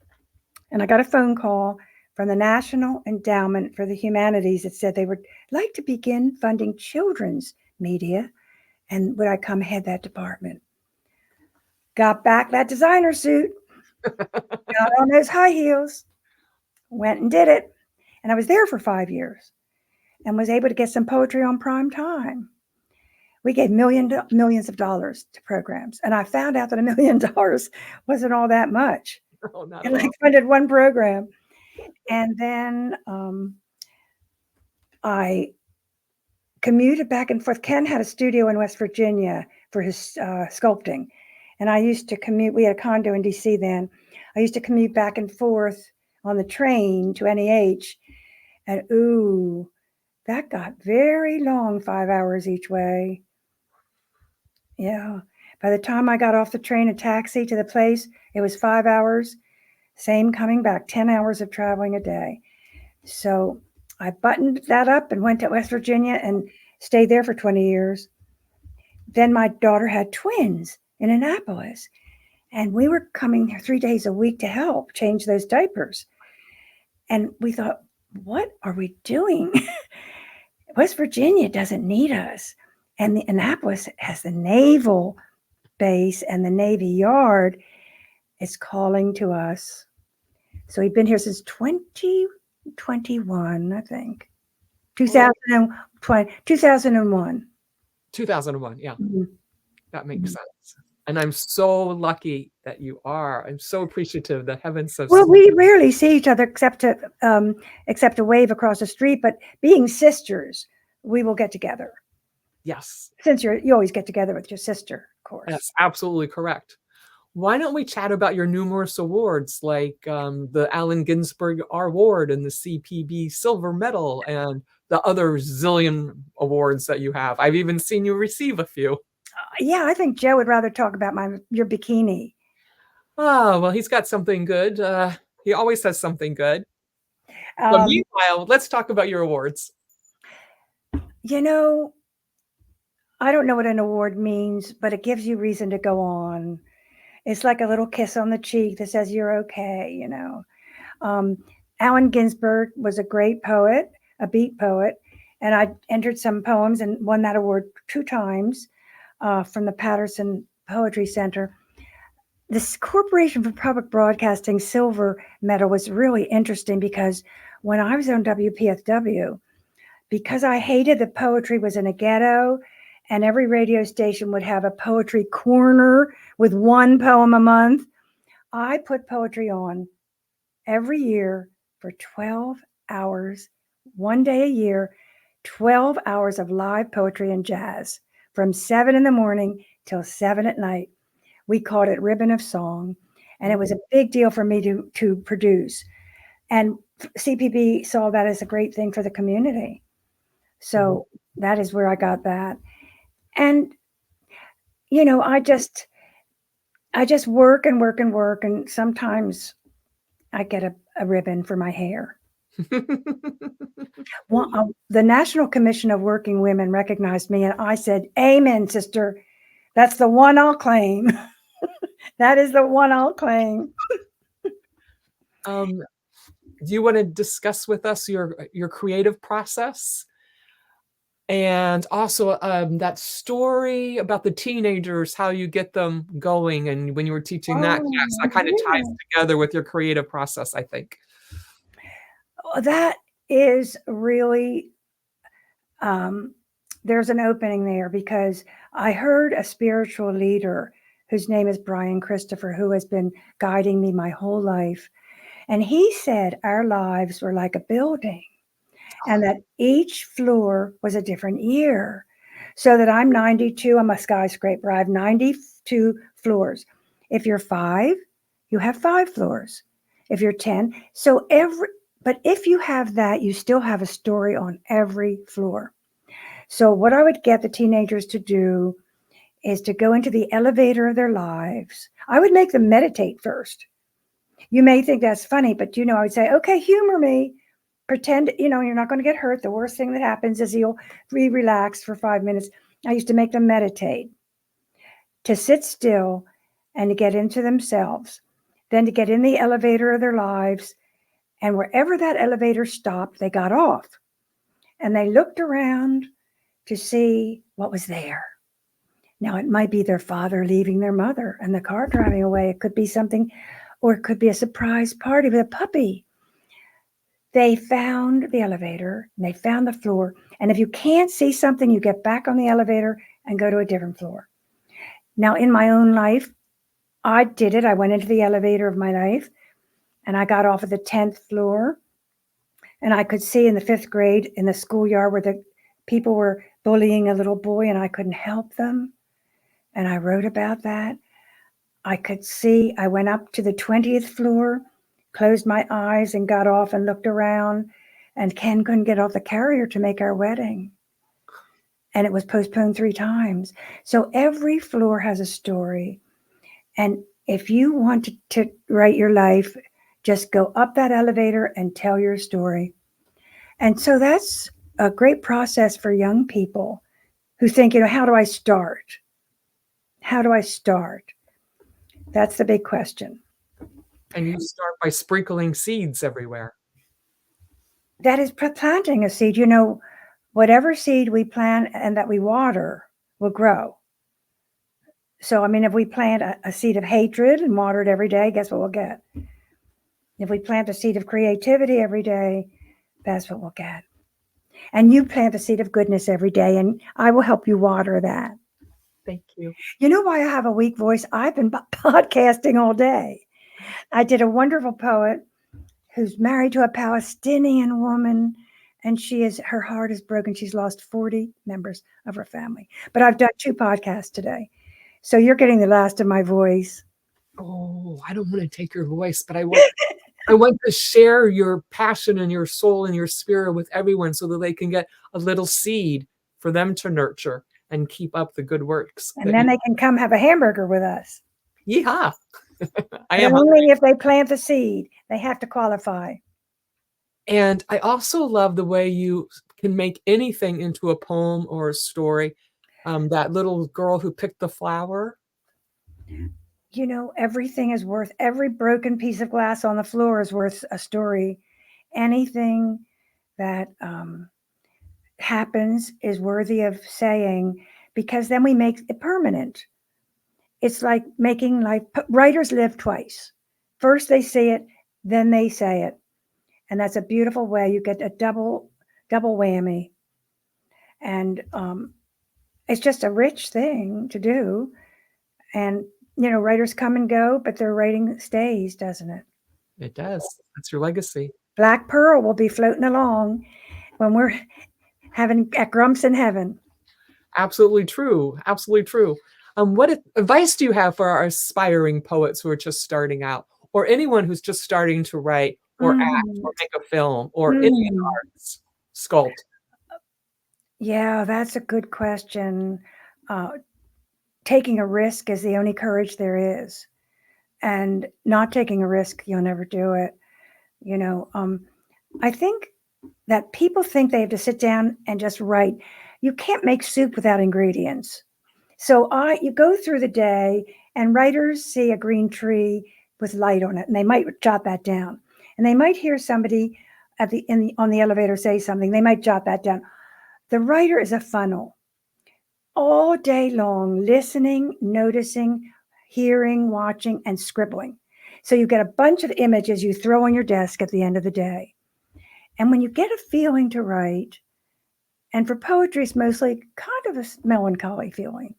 and I got a phone call from the National Endowment for the Humanities that said they would like to begin funding children's media. And would I come head that department? Got back that designer suit, got on those high heels, went and did it. And I was there for 5 years and was able to get some poetry on prime time. We gave millions of dollars to programs. And I found out that $1 million wasn't all that much. Oh, and I funded one program. And then I commuted back and forth. Ken had a studio in West Virginia for his sculpting. And I used to commute. We had a condo in DC then. I used to commute back and forth on the train to NEH. And ooh, that got very long, 5 hours each way. Yeah. By the time I got off the train, a taxi to the place, it was 5 hours. Same coming back, 10 hours of traveling a day. So I buttoned that up and went to West Virginia and stayed there for 20 years. Then my daughter had twins in Annapolis. And we were coming there 3 days a week to help change those diapers. And we thought, what are we doing? West Virginia doesn't need us. And the Annapolis has the naval base and the Navy Yard is calling to us. So we've been here since 2021, I think. 2001. 2001, yeah. Mm-hmm. That makes sense. And I'm so lucky that you are. I'm so appreciative. The heavens have. Well, we rarely see each other except to wave across the street. But being sisters, we will get together. Yes. Since you always get together with your sister, of course. That's absolutely correct. Why don't we chat about your numerous awards, like the Allen Ginsberg Award and the CPB Silver Medal and the other zillion awards that you have. I've even seen you receive a few. Yeah, I think Joe would rather talk about your bikini. Oh, well, he's got something good. He always has something good. But meanwhile, let's talk about your awards. You know, I don't know what an award means, but it gives you reason to go on. It's like a little kiss on the cheek that says you're okay, you know. Um, Allen Ginsberg was a great poet, a beat poet, and I entered some poems and won that award 2 times from the Patterson Poetry Center. This Corporation for Public Broadcasting silver medal was really interesting because when I was on WPFW, because I hated that poetry was in a ghetto and every radio station would have a poetry corner with 1 poem a month, I put poetry on every year for 12 hours, 1 day a year, 12 hours of live poetry and jazz from 7 in the morning till 7 at night. We called it Ribbon of Song, and it was a big deal for me to produce. And CPB saw that as a great thing for the community. So that is where I got that. And, you know, I just work and work and work. And sometimes I get a ribbon for my hair. Well, the National Commission of Working Women recognized me and I said, "Amen, sister. That's the one I'll claim." That is the one I'll claim. Do you want to discuss with us your creative process? And also that story about the teenagers, how you get them going, and when you were teaching that class, that kind of ties together with your creative process, I think. That is really, there's an opening there because I heard a spiritual leader whose name is Brian Christopher, who has been guiding me my whole life. And he said our lives were like a building and that each floor was a different year. So that I'm 92, I'm a skyscraper. I have 92 floors. If you're 5, you have 5 floors. If you're 10, but if you have that, you still have a story on every floor. So what I would get the teenagers to do is to go into the elevator of their lives. I would make them meditate first. You may think that's funny, but I would say, okay, humor me. Pretend, you're not going to get hurt. The worst thing that happens is you'll relax for 5 minutes. I used to make them meditate, to sit still and to get into themselves, then to get in the elevator of their lives. And wherever that elevator stopped, they got off and they looked around to see what was there. Now, it might be their father leaving their mother and the car driving away. It could be something, or it could be a surprise party with a puppy. They found the elevator and they found the floor. And if you can't see something, you get back on the elevator and go to a different floor. Now, in my own life, I did it. I went into the elevator of my life and I got off at the 10th floor. And I could see in the 5th grade in the schoolyard where the people were bullying a little boy and I couldn't help them. And I wrote about that. I could see, I went up to the 20th floor, closed my eyes and got off and looked around. And Ken couldn't get off the carrier to make our wedding. And it was postponed 3 times. So every floor has a story. And if you want to write your life, just go up that elevator and tell your story. And so that's a great process for young people who think, how do I start? How do I start? That's the big question. And you start by sprinkling seeds everywhere. That is planting a seed. Whatever seed we plant and that we water will grow. So, if we plant a seed of hatred and water it every day, guess what we'll get? If we plant a seed of creativity every day, that's what we'll get. And you plant a seed of goodness every day, and I will help you water that. Thank you. You know why I have a weak voice? I've been podcasting all day. I did a wonderful poet who's married to a Palestinian woman, and her heart is broken. She's lost 40 members of her family. But I've done 2 podcasts today. So you're getting the last of my voice. Oh, I don't want to take your voice, but I want to share your passion and your soul and your spirit with everyone so that they can get a little seed for them to nurture and keep up the good works. And then they can come have a hamburger with us. Yeehaw. Only if they plant the seed. They have to qualify. And I also love the way you can make anything into a poem or a story. That little girl who picked the flower. everything is worth, every broken piece of glass on the floor is worth a story. Anything that happens is worthy of saying, because then we make it permanent. It's like making life, writers live twice. First they say it, then they say it. And that's a beautiful way. You get a double whammy. And it's just a rich thing to do. And, writers come and go, but their writing stays, doesn't it? It does. That's your legacy. Black Pearl will be floating along when we're having at Grumps in heaven. Absolutely true. Absolutely true. What advice do you have for our aspiring poets who are just starting out, or anyone who's just starting to write or act or make a film or any arts, sculpt? Yeah, that's a good question. Taking a risk is the only courage there is. And not taking a risk, you'll never do it. I think that people think they have to sit down and just write. You can't make soup without ingredients. So you go through the day and writers see a green tree with light on it, and they might jot that down. And they might hear somebody on the elevator say something. They might jot that down. The writer is a funnel. All day long, listening, noticing, hearing, watching, and scribbling. So you get a bunch of images you throw on your desk at the end of the day. And when you get a feeling to write, and for poetry, it's mostly kind of a melancholy feeling,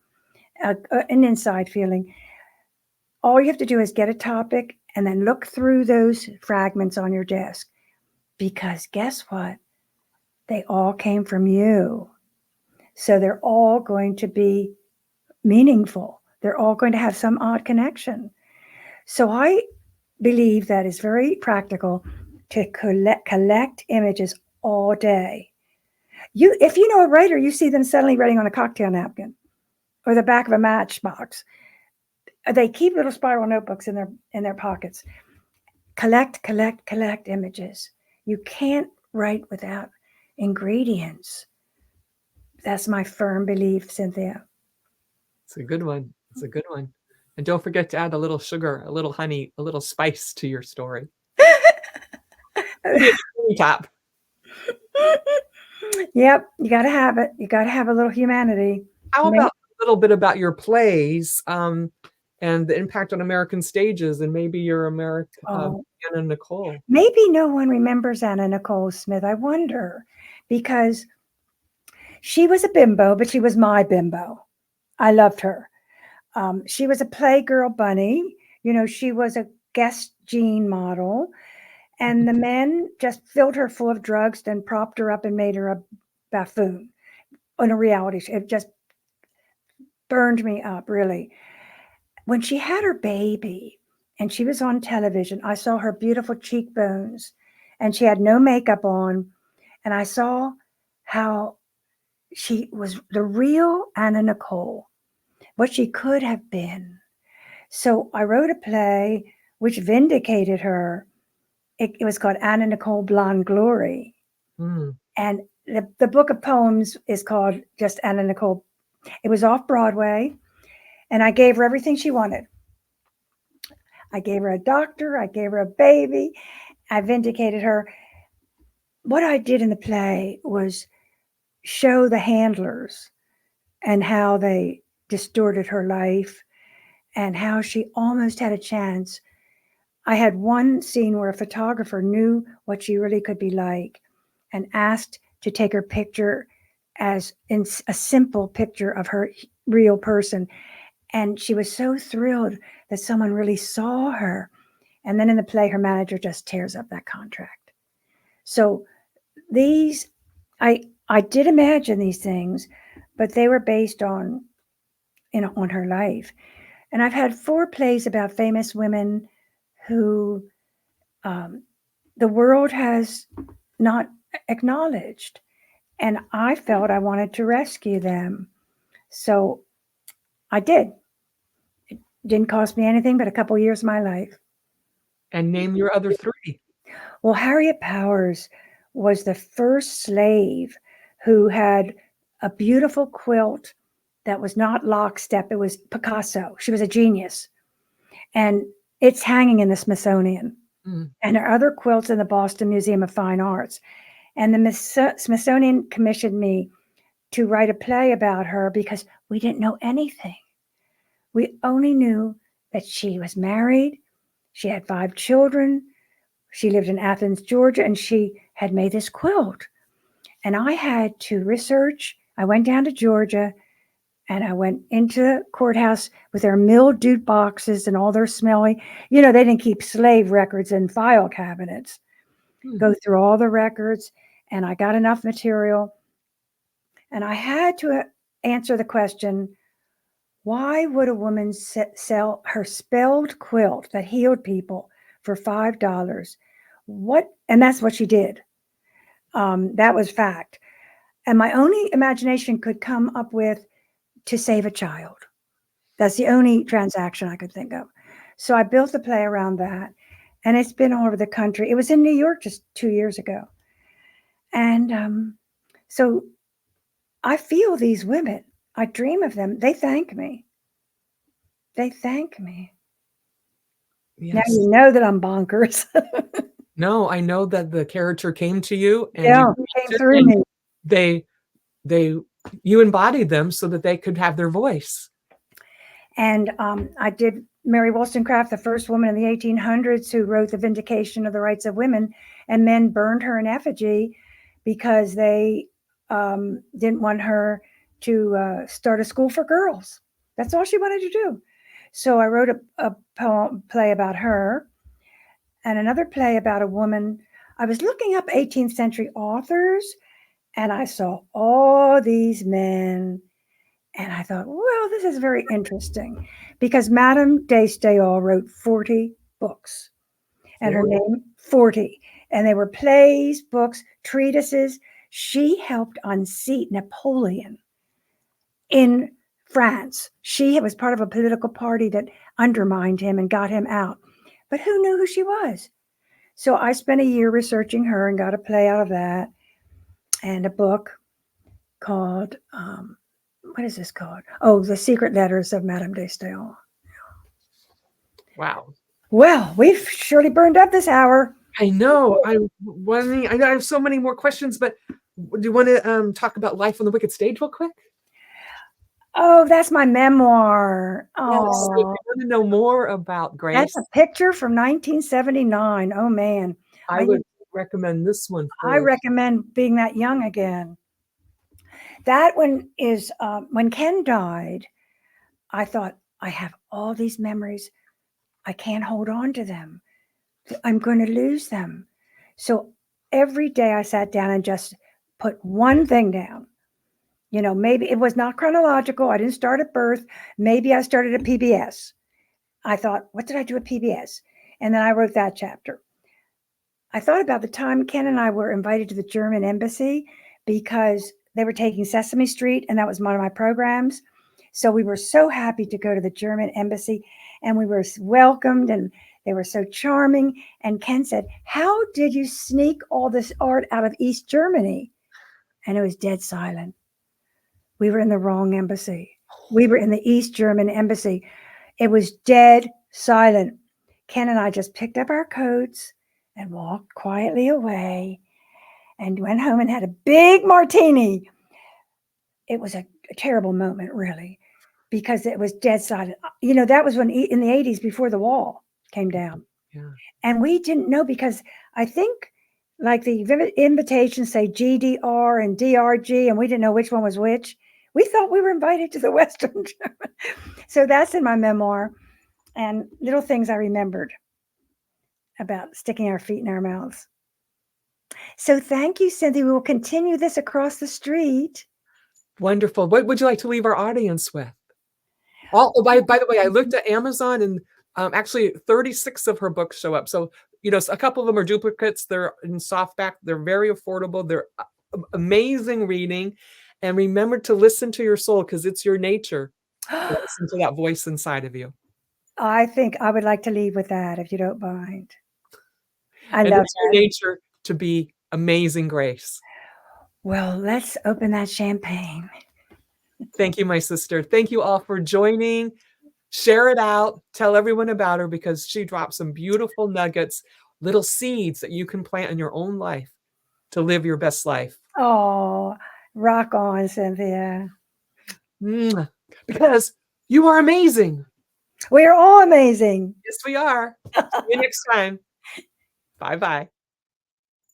an inside feeling. All you have to do is get a topic and then look through those fragments on your desk. Because guess what? They all came from you. So they're all going to be meaningful. They're all going to have some odd connection. So I believe that it's very practical to collect images all day. If you know a writer, you see them suddenly writing on a cocktail napkin or the back of a matchbox. They keep little spiral notebooks in their pockets. Collect images. You can't write without ingredients. That's my firm belief, Cynthia. It's a good one. It's a good one. And don't forget to add a little sugar, a little honey, a little spice to your story. Top. Yep, you got to have it. You got to have a little humanity. How about a little bit about your plays and the impact on American stages, and maybe your Anna Nicole? Maybe no one remembers Anna Nicole Smith. I wonder, because she was a bimbo, but she was my bimbo. I loved her. She was a Playgirl bunny. She was a guest jean model. And the men just filled her full of drugs, then propped her up and made her a buffoon on a reality show. It just burned me up, really. When she had her baby and she was on television, I saw her beautiful cheekbones and she had no makeup on. And I saw how she was the real Anna Nicole, what she could have been. So I wrote a play which vindicated her. It was called Anna Nicole Blonde Glory. And the book of poems is called just Anna Nicole. It was off Broadway. And I gave her everything she wanted. I gave her a doctor. I gave her a baby. I vindicated her. What I did in the play was show the handlers and how they distorted her life and how she almost had a chance. I had one scene where a photographer knew what she really could be like and asked to take her picture as in a simple picture of her real person. And she was so thrilled that someone really saw her. And then in the play, her manager just tears up that contract. So I did imagine these things, but they were based on her life. And I've had 4 plays about famous women who the world has not acknowledged. And I felt I wanted to rescue them. So I did. It didn't cost me anything but a couple years of my life. And name your other 3. Well, Harriet Powers was the first slave who had a beautiful quilt that was not lockstep. It was Picasso. She was a genius. And it's hanging in the Smithsonian. Mm. And there are other quilts in the Boston Museum of Fine Arts. And the Smithsonian commissioned me to write a play about her because we didn't know anything. We only knew that she was married, she had 5 children, she lived in Athens, Georgia, and she had made this quilt. And I had to research. I went down to Georgia and I went into the courthouse with their mildewed boxes and all their smelly, they didn't keep slave records in file cabinets. Go through all the records, and I got enough material. And I had to answer the question, why would a woman sell her spelled quilt that healed people for $5? And that's what she did. That was fact. And my only imagination could come up with to save a child. That's the only transaction I could think of. So I built the play around that, and it's been all over the country. It was in New York just 2 years ago. And so I feel these women. I dream of them. They thank me. They thank me. Yes. Now you know that I'm bonkers. No, I know that the character came to you and it came through me. You embodied them so that they could have their voice. And I did Mary Wollstonecraft, the first woman in the 1800s who wrote The Vindication of the Rights of Women, and men burned her in effigy because they didn't want her to start a school for girls. That's all she wanted to do. So I wrote a play about her, and another play about a woman. I was looking up 18th century authors, and I saw all these men. And I thought, well, this is very interesting because Madame de Staël wrote 40 books, and her name 40. And they were plays, books, treatises. She helped unseat Napoleon in France. She was part of a political party that undermined him and got him out. But who knew who she was? So I spent a year researching her and got a play out of that, and a book called, what is this called? Oh, The Secret Letters of Madame de Staël. Wow. Well, we've surely burned up this hour. I know. I have so many more questions, but do you want to talk about Life on the Wicked Stage real quick? Oh, that's my memoir. Oh, yes, if you want to know more about Grace. That's a picture from 1979. Oh, man. I would recommend this one first. I recommend being that young again. That one is when Ken died, I thought, I have all these memories. I can't hold on to them. I'm going to lose them. So every day I sat down and just put one thing down. Maybe it was not chronological. I didn't start at birth. Maybe I started at PBS. I thought, what did I do at PBS? And then I wrote that chapter. I thought about the time Ken and I were invited to the German embassy because they were taking Sesame Street, and that was one of my programs. So we were so happy to go to the German embassy, and we were welcomed, and they were so charming. And Ken said, how did you sneak all this art out of East Germany? And it was dead silent. We were in the wrong embassy. We were in the East German embassy. It was dead silent. Ken and I just picked up our coats and walked quietly away and went home and had a big martini. It was a terrible moment, really, because it was dead silent. That was when in the 80s, before the wall came down. Yeah. And we didn't know, because I think like the invitations say GDR and DRG, and we didn't know which one was which. We thought we were invited to the Western German. So that's in my memoir, and little things I remembered about sticking our feet in our mouths. So thank you, Cynthia. We will continue this across the street. Wonderful. What would you like to leave our audience with? By the way, I looked at Amazon, and actually 36 of her books show up. So, a couple of them are duplicates. They're in softback. They're very affordable. They're amazing reading. And remember to listen to your soul, because it's your nature. Listen to that voice inside of you. I think I would like to leave with that, if you don't mind. And it's your nature to be amazing, Grace. Well, let's open that champagne. Thank you, my sister. Thank you all for joining. Share it out. Tell everyone about her because she dropped some beautiful nuggets, little seeds that you can plant in your own life to live your best life. Oh, rock on, Cynthia. Because you are amazing. We are all amazing. Yes, we are. See you next time. Bye-bye.